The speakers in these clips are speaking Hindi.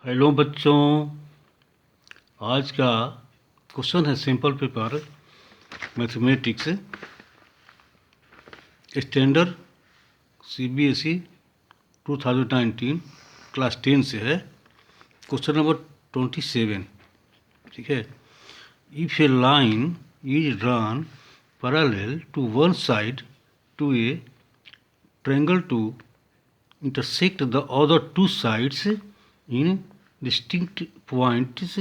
हेलो बच्चों, आज का क्वेश्चन है simple paper mathematics standard CBSE 2019 class 10 से है। Question number 27। ठीक है। If a line is drawn parallel to one side to a triangle to intersect the other two sides in distinct points,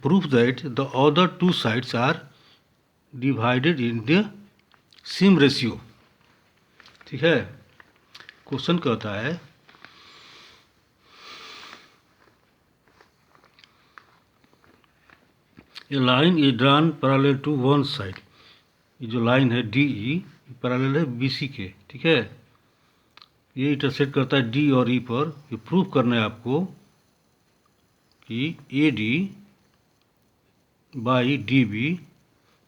prove that the other two sides are divided in the same ratio। ठीक है। क्वेश्चन कहता है ये line is drawn parallel to one side. ये जो लाइन है DE पैरेलल है BC के। ठीक है। ये इंटरसेक्ट करता है D और E पर। ये प्रूव करना है आपको कि AD बाई DB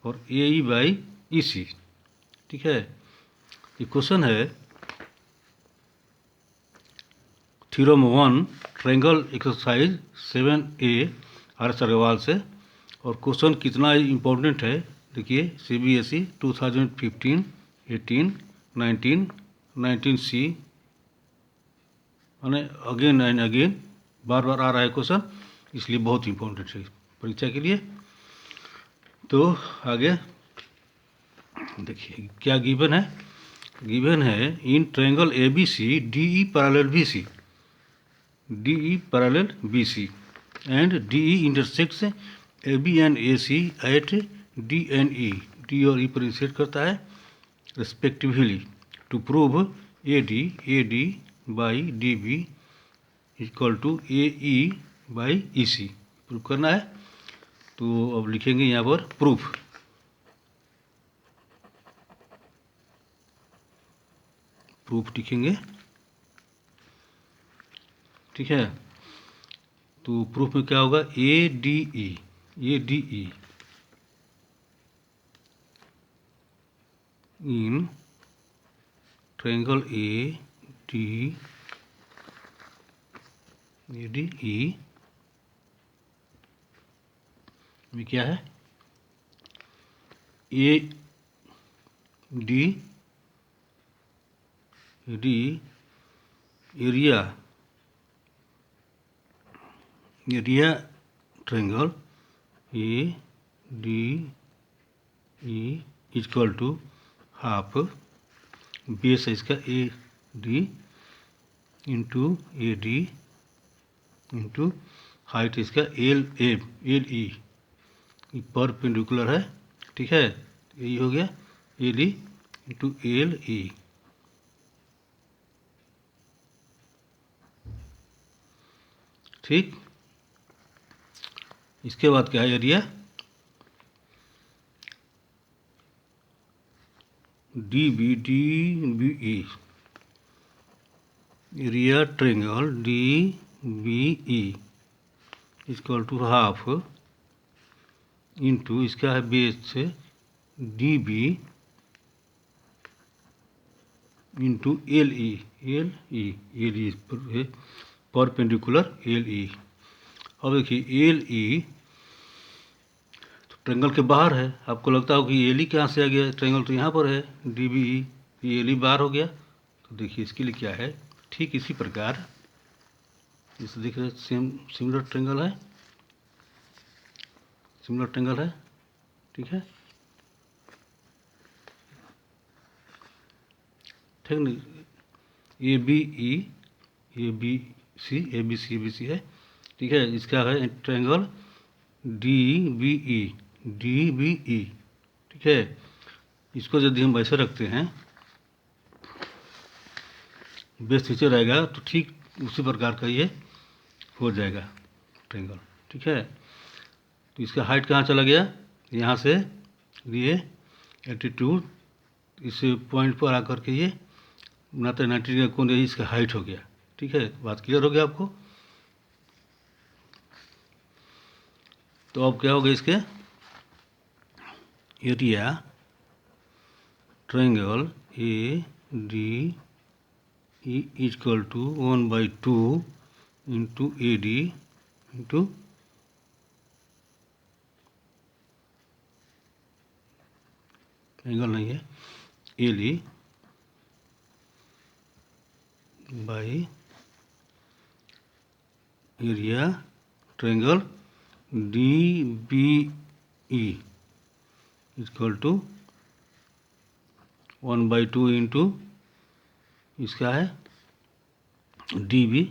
और AE बाई EC। ठीक है। ये क्वेश्चन है theorem 1 triangle exercise 7A RS Agarwal से। और क्वेश्चन कितना इम्पोर्टेंट है देखिए। CBSE 2015, 18, 19, 19C मैंने अगेन एंड अगेन बार बार आ रहा है क्वेश्चन, इसलिए बहुत इम्पोर्टेंट है परीक्षा के लिए। तो आगे देखिए क्या गिवन है। गिवन है in triangle ABC DE parallel BC, DE parallel BC and DE intersects AB and AC at D and E। D और E पर इंटरसेक्ट करता है respectively. To prove AD by DB equal to AE by EC prove करना है। तो अब लिखेंगे यहाँ पर प्रूफ। प्रूफ लिखेंगे। ठीक है। तो प्रूफ में क्या होगा ADE इन ट्रायंगल ADE में क्या है AD area triangle ADE equal to half base है इसका AD into AD into height इसका LE परपेंडिकुलर है। ठीक है। यही हो गया LE इंटू LE। ठीक। इसके बाद क्या है area DBE area triangle DBE equal to half into इसका है बेस से DB into LE perpendicular LE। अब देखिए LE तो ट्रायंगल के बाहर है। आपको लगता हो कि LE कहाँ से आ गया, ट्रायंगल तो यहाँ पर है DBE, ये LE बाहर हो गया। तो देखिए इसके लिए क्या है, ठीक इसी प्रकार जैसे देख रहे सिमिलर ट्रायंगल है, सिमिलर ट्रायंगल है। ठीक है। ठीक नहीं ABC है। ठीक है। इसका है ट्रायंगल DBE। ठीक है। इसको यदि हम वैसे रखते हैं बेस नीचे रहेगा तो ठीक उसी प्रकार का ये हो जाएगा ट्रायंगल। ठीक है। तो इसका हाइट कहाँ चला गया, यहाँ से ये एल्टीट्यूड इस पॉइंट पर आकर के ये 90 डिग्री का कोण, यही इसका हाइट हो गया। ठीक है। बात क्लियर हो गया आपको। तो अब क्या होगा इसके area triangle ADE equal to 1/2 into A D into angle नहीं है L E by area triangle D B E equal to 1/2 into इसका है D B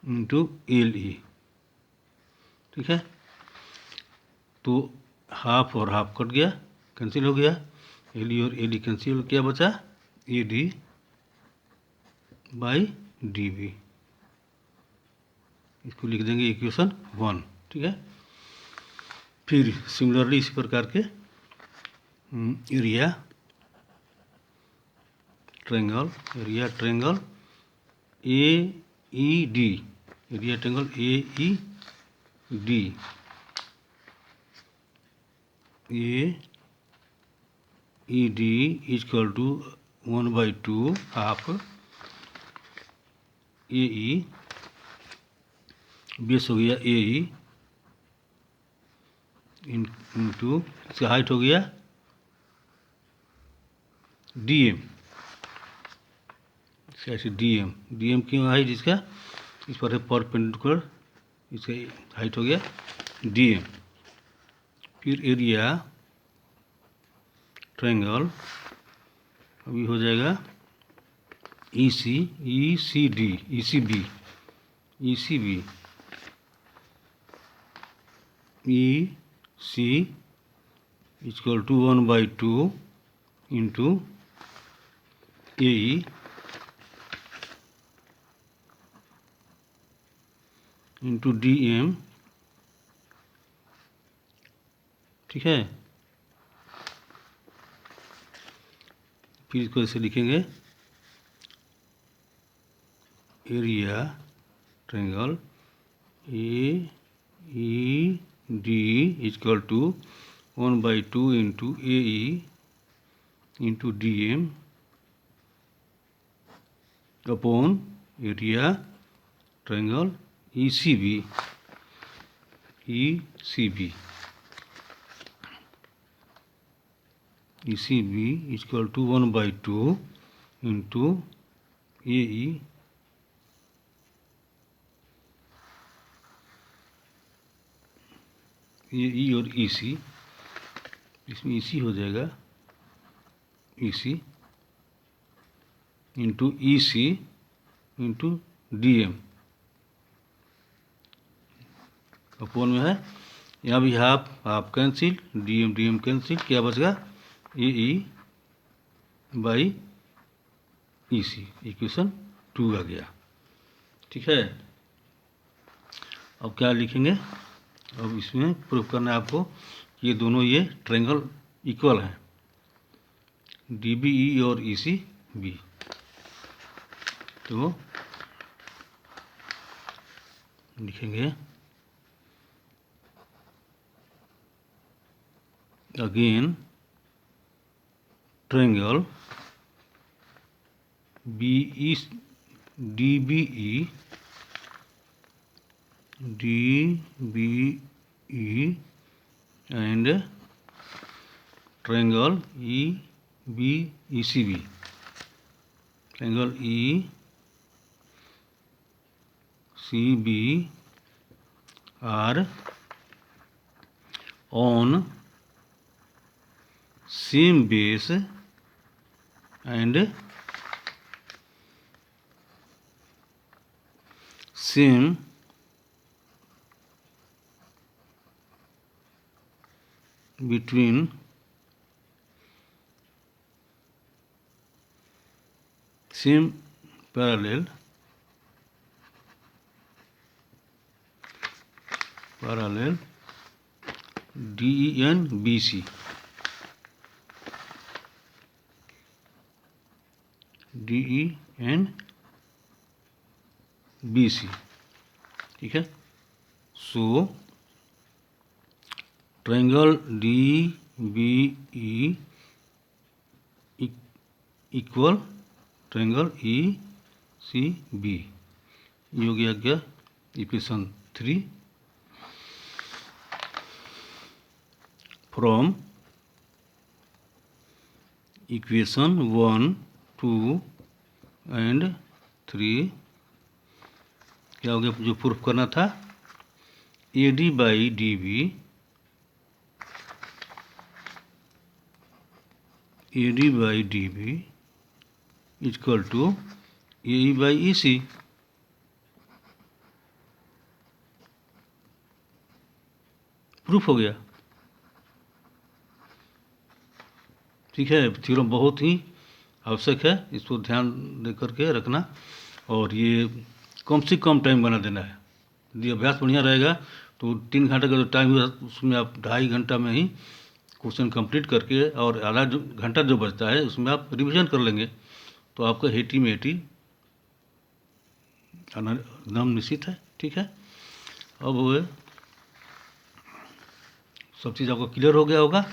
into L E. ठीक है, तो हाफ और हाफ कट गया, कैंसिल हो गया, एल ई और एल ई कैंसिल, क्या बचा A D by D B. इसको लिख देंगे इक्वेशन 1। ठीक है, फिर सिमिलरली इसी प्रकार के area triangle A E D, area triangle A E D, A E D equal to 1/2 half A E, base हो गया ए ई इंटू इसका हाइट हो गया डी एम, ऐसे डी एम क्यों हाइट इसका, इस पर है परपेंडिकुलर, इसका हाइट हो गया डी एम। फिर एरिया ट्रायंगल अभी हो जाएगा E C D E C B E C equal to 1/2 into A E into D M. ठीक है, फिर इसको ऐसे लिखेंगे area triangle A E D equal to 1/2 into A E into D M upon area triangle E C B E C B equal to 1/2 into A E और ई सी, इसमें ई सी हो जाएगा E C into E C into D M upon में है, यहाँ भी half cancel, D M cancel, क्या बचेगा ए ई बाई ई सी, इक्वेशन 2 आ गया। ठीक है, अब क्या लिखेंगे, अब इसमें प्रूफ करना है आपको कि ये दोनों ये ट्रायंगल इक्वल हैं, डी बी ई और ई सी बी। तो लिखेंगे again triangle B E D B E and triangle E B E C B, triangle E C B are on same base and same between same parallel DE and BC, DE and BC, ठीक है। So triangle DBE equal triangle ECB, ये हो गया इक्वेशन 3 फ्रॉम इक्वेशन 1, 2 एंड 3 क्या हो गया जो प्रूफ करना था, AD by DB equal to AE by EC। Proof हो गया। ठीक है, थ्योरम बहुत ही आवश्यक है, इसको ध्यान दे करके रखना और ये कम से कम टाइम बना देना है। यदि अभ्यास बढ़िया रहेगा तो 3 घंटे का जो टाइम हुआ उसमें आप 2.5 घंटा में ही क्वेश्चन कंप्लीट करके और आधा घंटा जो बचता है उसमें आप रिवीजन कर लेंगे तो आपका 80 में 80 नाम निश्चित है। ठीक है, अब वो सब चीज़ आपको क्लियर हो गया होगा,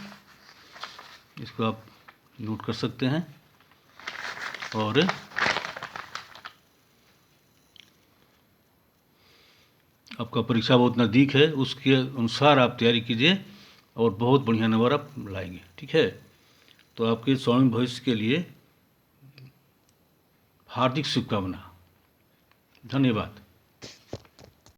इसको आप नोट कर सकते हैं और आपका परीक्षा बहुत नज़दीक है, उसके अनुसार आप तैयारी कीजिए और बहुत बढ़िया नंबर आप लाएंगे। ठीक है, तो आपके स्वर्णिम भविष्य के लिए हार्दिक शुभकामना। धन्यवाद।